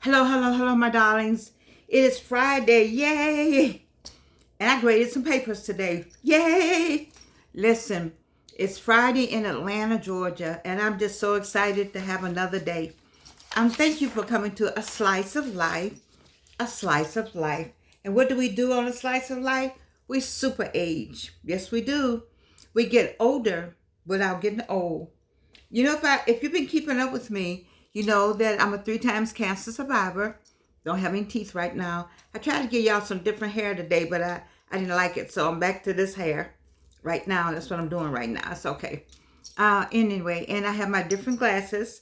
Hello, hello, hello, my darlings. It is Friday. Yay! And I graded some papers today. Yay! Listen, it's Friday in Atlanta, Georgia, and I'm just so excited to have another day. Thank you for coming to A Slice of Life. A Slice of Life. And what do we do on A Slice of Life? We super age. Yes, we do. We get older without getting old. If you've been keeping up with me, you know that I'm a 3 times cancer survivor. Don't have any teeth right now. I tried to give y'all some different hair today, but I didn't like it. So I'm back to this hair right now. That's what I'm doing right now. It's okay. Anyway, and I have my different glasses.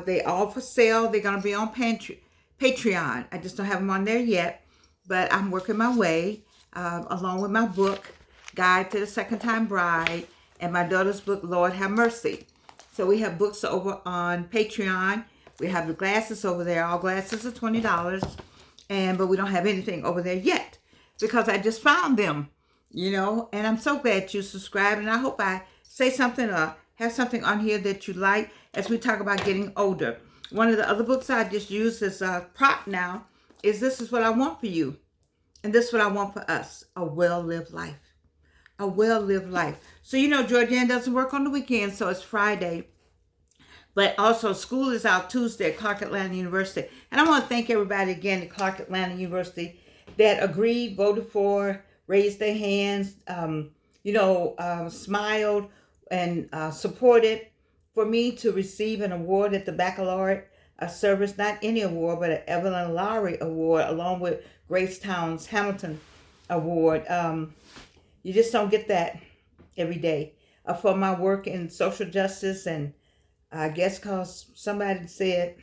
They all for sale. They're going to be on Patreon. I just don't have them on there yet, but I'm working my way along with my book, Guide to the Second Time Bride, and my daughter's book, Lord Have Mercy. So we have books over on Patreon. We have the glasses over there. All glasses are $20. But we don't have anything over there yet because I just found them, and I'm so glad you subscribed. And I hope I say something or have something on here that you like as we talk about getting older. One of the other books I just used as a prop now is This Is What I Want for You. And this is what I want for us, a well-lived life. A well-lived life. So, Georgianne doesn't work on the weekend, so it's Friday. But also, school is out Tuesday at Clark Atlanta University. And I want to thank everybody again at Clark Atlanta University that agreed, voted for, raised their hands, smiled and supported for me to receive an award at the Baccalaureate Service. Not any award, but an Evelyn Lowry Award, along with Grace Towns Hamilton Award. You just don't get that every day for my work in social justice. And I guess because somebody said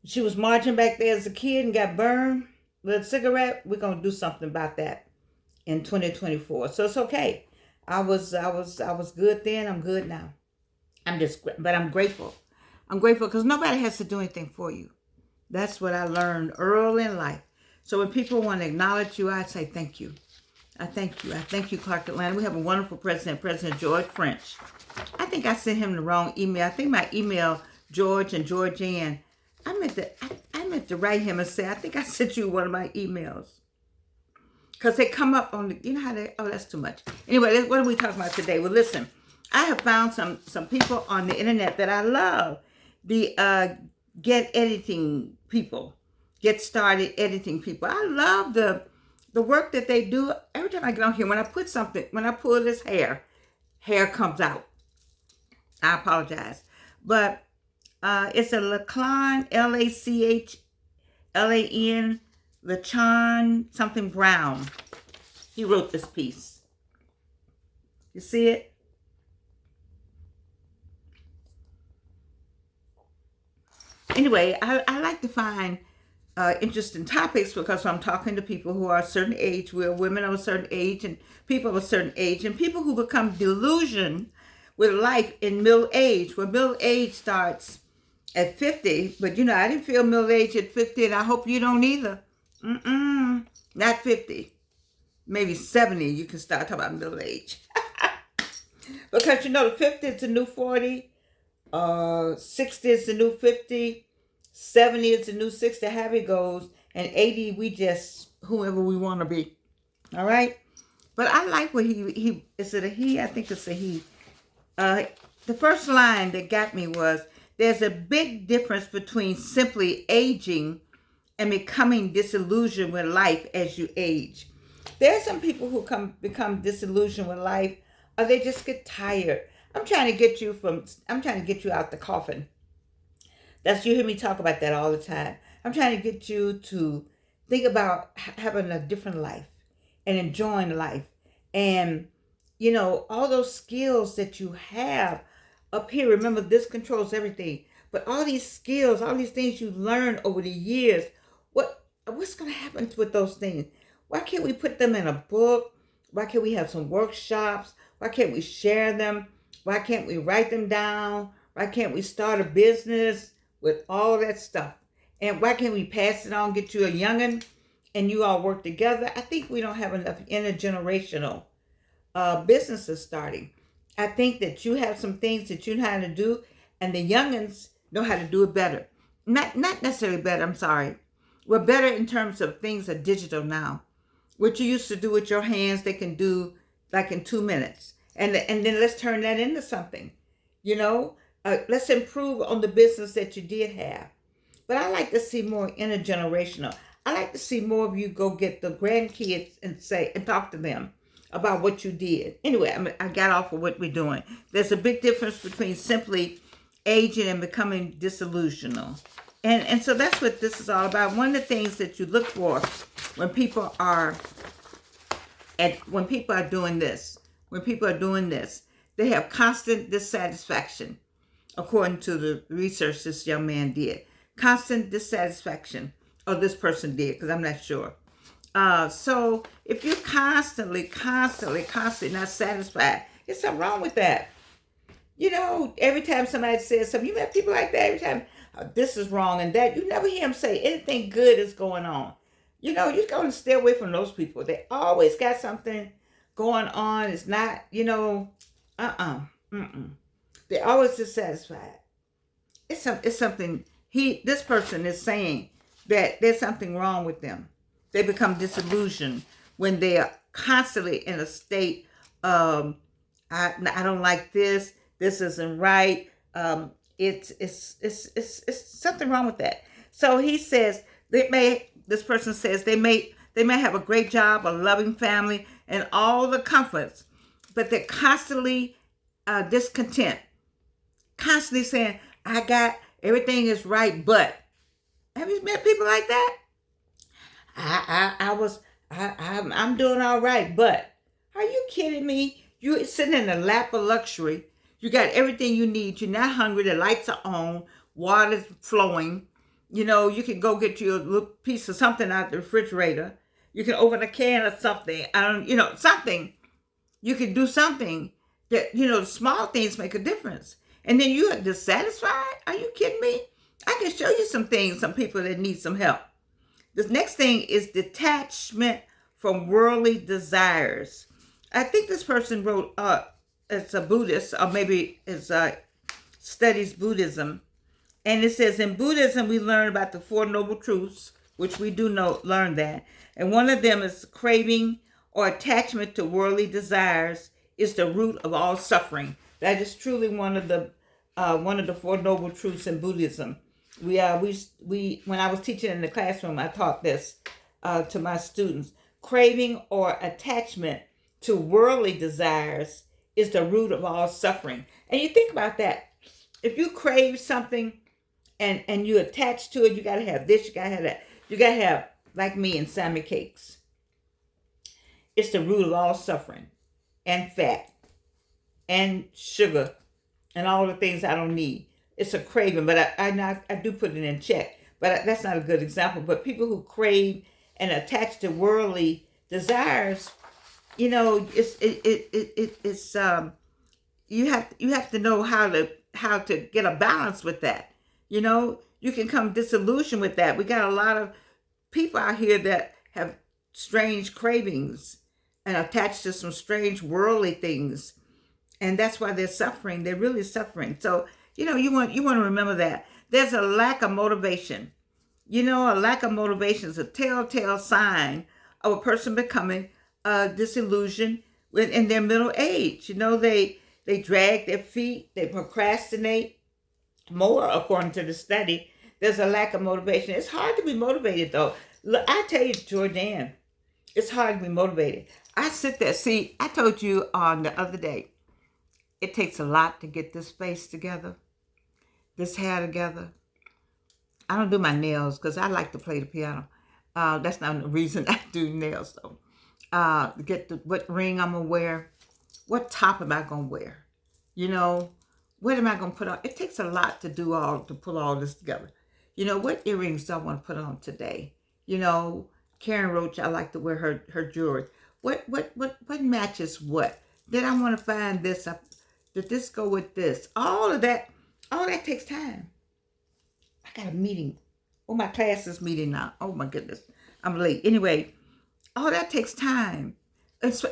she was marching back there as a kid and got burned with a cigarette, we're going to do something about that in 2024. So it's okay. I was good then. I'm good now. But I'm grateful. I'm grateful because nobody has to do anything for you. That's what I learned early in life. So when people want to acknowledge you, I say thank you. I thank you. I thank you, Clark Atlanta. We have a wonderful president, President George French. I think I sent him the wrong email. I think my email, George and Georgianne, I meant to write him and say, I think I sent you one of my emails. Because they come up on that's too much. Anyway, what are we talking about today? Well, listen, I have found some people on the internet that I love. The get started editing people. I love the work that they do. Every time I get on here, when I pull this hair comes out. I apologize. But it's a Laclan, Lachlan, Lachan, something Brown. He wrote this piece. You see it? Anyway, I like to find interesting topics because I'm talking to people who are a certain age. We're women of a certain age and people of a certain age, and people who become disillusioned with life in middle age. Well, middle age starts at 50, but I didn't feel middle age at 50, and I hope you don't either. Not 50. Maybe 70, you can start talking about middle age. Because 50 is the new 40, 60 is the new 50, 70 is the new 60, how it goes, and 80, we just whoever we want to be. All right? But I like what he is it a he? I think it's a he. The first line that got me was, there's a big difference between simply aging and becoming disillusioned with life as you age. There are some people who become disillusioned with life, or they just get tired. I'm trying to get you out the coffin. You hear me talk about that all the time. I'm trying to get you to think about having a different life and enjoying life. And, all those skills that you have up here. Remember, this controls everything. But all these skills, all these things you learned over the years, what's going to happen with those things? Why can't we put them in a book? Why can't we have some workshops? Why can't we share them? Why can't we write them down? Why can't we start a business with all that stuff? And why can't we pass it on, get you a youngin', and you all work together? I think we don't have enough intergenerational businesses starting. I think that you have some things that you know how to do, and the youngins know how to do it better. not necessarily better, I'm sorry. We're better in terms of things are digital now. What you used to do with your hands, they can do like in 2 minutes. And then let's turn that into something. You know, let's improve on the business that you did have. But I like to see more intergenerational. I like to see more of you go get the grandkids and say and talk to them about what you did. Anyway, I got off of what we're doing. There's a big difference between simply aging and becoming disillusional. And so that's what this is all about. One of the things that you look for when people are when people are doing this, they have constant dissatisfaction, according to the research this young man did. Constant dissatisfaction, or this person did, because I'm not sure. So if you're constantly not satisfied, there's something wrong with that. You know, every time somebody says something, you met people like that every time, this is wrong and that. You never hear them say anything good is going on. You know, you're going to stay away from those people. They always got something going on. It's not, They're always dissatisfied. It's something, this person is saying that there's something wrong with them. They become disillusioned when they are constantly in a state of, I don't like this. This isn't right. It's something wrong with that. So he says this person says they may have a great job, a loving family, and all the comforts, but they're constantly discontent, constantly saying, I got everything is right, but have you met people like that? I'm doing all right, but are you kidding me? You're sitting in a lap of luxury. You got everything you need. You're not hungry. The lights are on. Water's flowing. You know, you can go get you a little piece of something out the refrigerator. You can open a can of something. Something. You can do something that, the small things make a difference. And then you are dissatisfied? Are you kidding me? I can show you some things, some people that need some help. The next thing is detachment from worldly desires. I think this person wrote, it's a Buddhist, or maybe it's studies Buddhism. And it says, in Buddhism, we learn about the Four Noble Truths, which we do learn that. And one of them is craving or attachment to worldly desires is the root of all suffering. That is truly one of the Four Noble Truths in Buddhism. We when I was teaching in the classroom, I taught this to my students. Craving or attachment to worldly desires is the root of all suffering. And you think about that. If you crave something and you attach to it, you got to have this, you got to have that. You got to have, like me, and Sammy cakes. It's the root of all suffering, and fat, and sugar, and all the things I don't need. It's a craving, but I do put it in check. But that's not a good example. But people who crave and attach to worldly desires, you have to know how to get a balance with that. You can come disillusioned with that. We got a lot of people out here that have strange cravings and attached to some strange worldly things, and that's why they're suffering. They're really suffering. So you want to remember that there's a lack of motivation. A lack of motivation is a telltale sign of a person becoming disillusioned in their middle age. They drag their feet, they procrastinate more, according to the study. There's a lack of motivation. It's hard to be motivated, though. Look, I tell you, Jordan, it's hard to be motivated. I sit there. See, I told you on the other day, it takes a lot to get this face together, this hair together. I don't do my nails because I like to play the piano. That's not the reason I do nails, though. Get what ring I'm going to wear. What top am I going to wear? What am I going to put on? It takes a lot to pull all this together. What earrings do I want to put on today? Karen Roach, I like to wear her jewelry. What matches what? Then I want to find this. Did this go with this? All that takes time. I got a meeting. Oh, my class is meeting now. Oh my goodness, I'm late. Anyway, all that takes time. If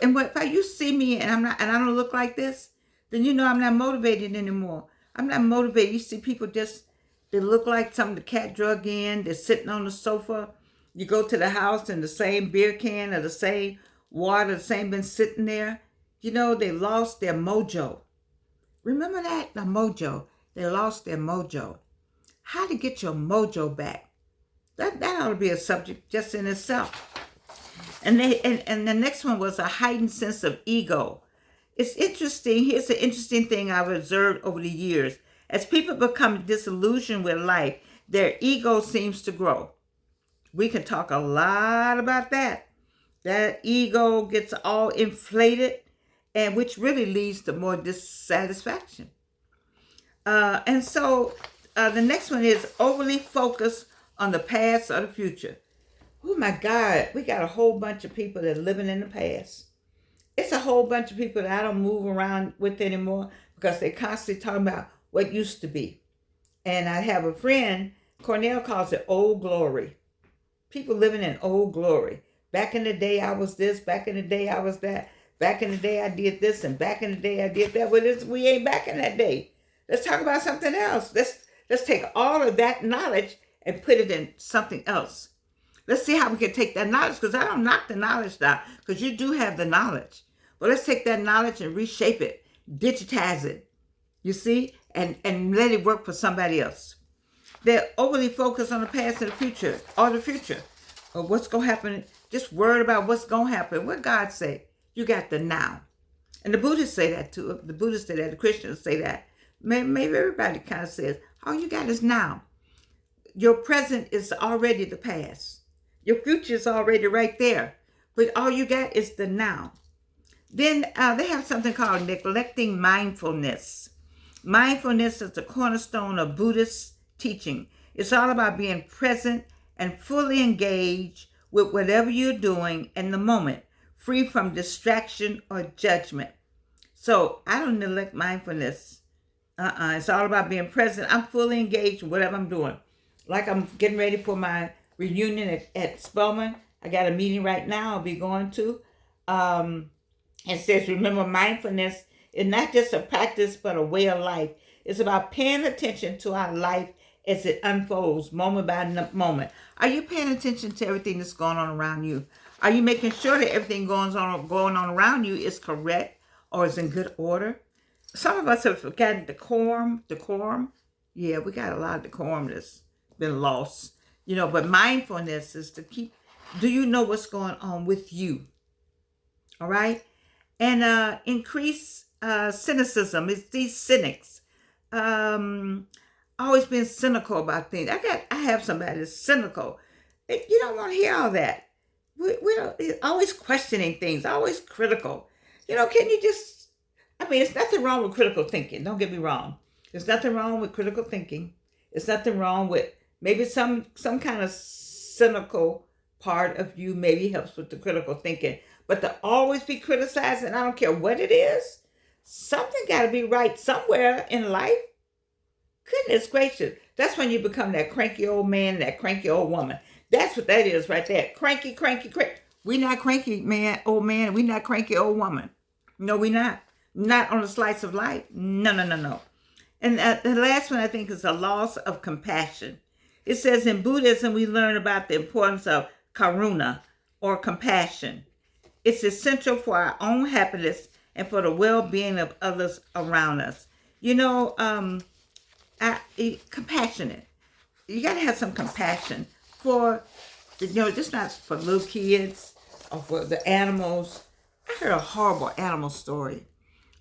you see me and I don't look like this, then I'm not motivated anymore. I'm not motivated. You see people just They look like something the cat drug in. They're sitting on the sofa. You go to the house and the same beer can or the same water, the same been sitting there. You know, they lost their mojo. Remember that? The mojo. They lost their mojo. How to get your mojo back. That ought to be a subject just in itself. And the next one was a heightened sense of ego. It's interesting. Here's an interesting thing I've observed over the years. As people become disillusioned with life, their ego seems to grow. We can talk a lot about that. That ego gets all inflated, and which really leads to more dissatisfaction. And so the next one is overly focused on the past or the future. Oh my God, we got a whole bunch of people that are living in the past. It's a whole bunch of people that I don't move around with anymore because they constantly talking about what used to be. And I have a friend, Cornell calls it old glory. People living in old glory. Back in the day I was this, back in the day I was that, back in the day I did this, and back in the day I did that. Well, we ain't back in that day. Let's talk about something else. Let's take all of that knowledge and put it in something else. Let's see how we can take that knowledge, because I don't knock the knowledge down, because you do have the knowledge. But let's take that knowledge and reshape it, digitize it, you see, and let it work for somebody else. They're overly focused on the past and the future, or what's going to happen, just worried about what's going to happen. What God say? You got the now. And the Buddhists say that too. The Buddhists say that. The Christians say that. Maybe everybody kind of says, all you got is now. Your present is already the past. Your future is already right there. But all you got is the now. Then they have something called neglecting mindfulness. Mindfulness is the cornerstone of Buddhist teaching. It's all about being present and fully engaged with whatever you're doing in the moment, free from distraction or judgment. So I don't neglect mindfulness. It's all about being present. I'm fully engaged with whatever I'm doing. Like I'm getting ready for my reunion at Spelman. I got a meeting right now I'll be going to. It says, remember, mindfulness is not just a practice, but a way of life. It's about paying attention to our life as it unfolds moment by moment. Are you paying attention to everything that's going on around you? Are you making sure that everything going on around you is correct or is in good order? Some of us have forgotten decorum. Yeah, we got a lot of decorum that's been lost. You know, but mindfulness is to keep, do you know what's going on with you? All right? And increase cynicism. It's these cynics. Always been cynical about things. I have somebody that's cynical. You don't want to hear all that. We don't, always questioning things, always critical. You know, can you just, there's nothing wrong with critical thinking. Don't get me wrong. There's nothing wrong with critical thinking. There's nothing wrong with maybe some kind of cynical part of you maybe helps with the critical thinking. But to always be criticizing, I don't care what it is, something got to be right somewhere in life. Goodness gracious. That's when you become that cranky old man, that cranky old woman. That's what that is right there. Cranky. We not cranky man, old man. We not cranky old woman. No, we not. Not on a slice of life. No. And the last one I think is a loss of compassion. It says in Buddhism, we learn about the importance of karuna or compassion. It's essential for our own happiness and for the well-being of others around us. You know, compassionate. You got to have some compassion for, just not for little kids or for the animals. I heard a horrible animal story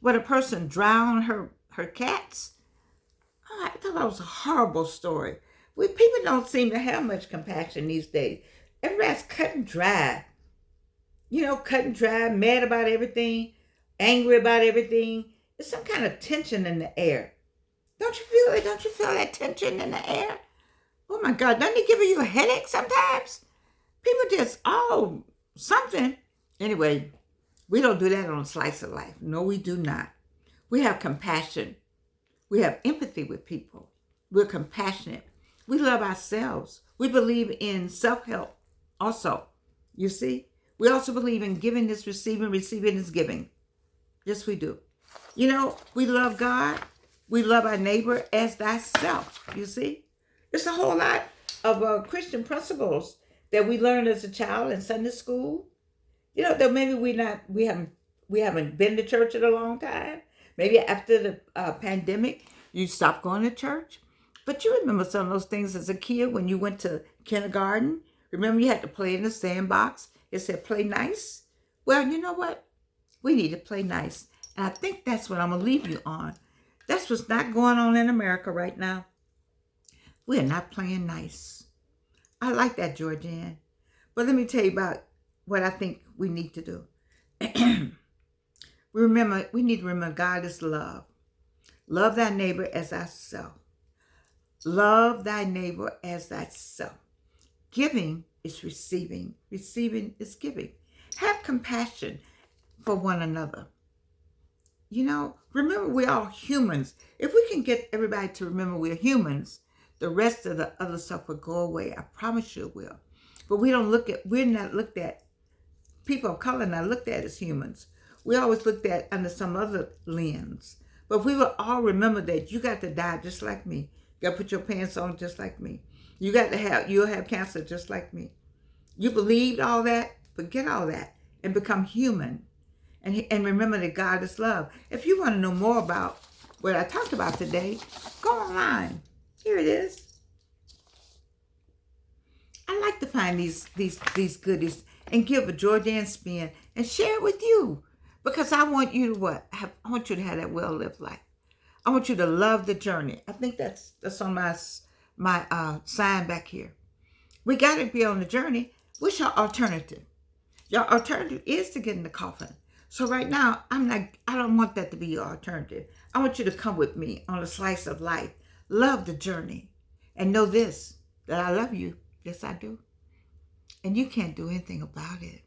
where a person drowned her cats. Oh, I thought that was a horrible story. People don't seem to have much compassion these days. Everybody's cut and dry. Cut and dry, mad about everything, angry about everything. There's some kind of tension in the air. Don't you feel it? Don't you feel that tension in the air? Oh my God, doesn't it give you a headache sometimes? People just, something. Anyway, we don't do that on a slice of life. No, we do not. We have compassion. We have empathy with people. We're compassionate. We love ourselves. We believe in self-help also. You see? We also believe in giving is receiving is giving. Yes, we do. We love God. We love our neighbor as thyself. You see? It's a whole lot of Christian principles that we learned as a child in Sunday school. You know, that maybe we haven't been to church in a long time. Maybe after the pandemic, you stopped going to church. But you remember some of those things as a kid when you went to kindergarten. Remember you had to play in the sandbox. It said play nice. Well, you know what? We need to play nice. And I think that's what I'm going to leave you on. That's what's not going on in America right now. We're not playing nice. I like that, Georgianne. But let me tell you about what I think we need to do. We need to remember God is love. Love thy neighbor as thyself. Love thy neighbor as thyself. Giving is receiving. Receiving is giving. Have compassion for one another. You know, remember we're all humans. If we can get everybody to remember we're humans, the rest of the other stuff will go away. I promise you it will. But we're not looked at, people of color not looked at as humans. We always looked at under some other lens. But if we will all remember that you got to die just like me. You got to put your pants on just like me. You'll have cancer just like me. You believed all that, forget all that, and become human. And remember that God is love. If you want to know more about what I talked about today, go online. Here it is. I like to find these goodies and give a Georgianne spin and share it with you. Because I want you to what? I want you to have that well-lived life. I want you to love the journey. I think that's on my sign back here. We got to be on the journey. What's your alternative? Your alternative is to get in the coffin. So right now, I don't want that to be your alternative. I want you to come with me on a slice of life. Love the journey. And know this, that I love you. Yes, I do. And you can't do anything about it.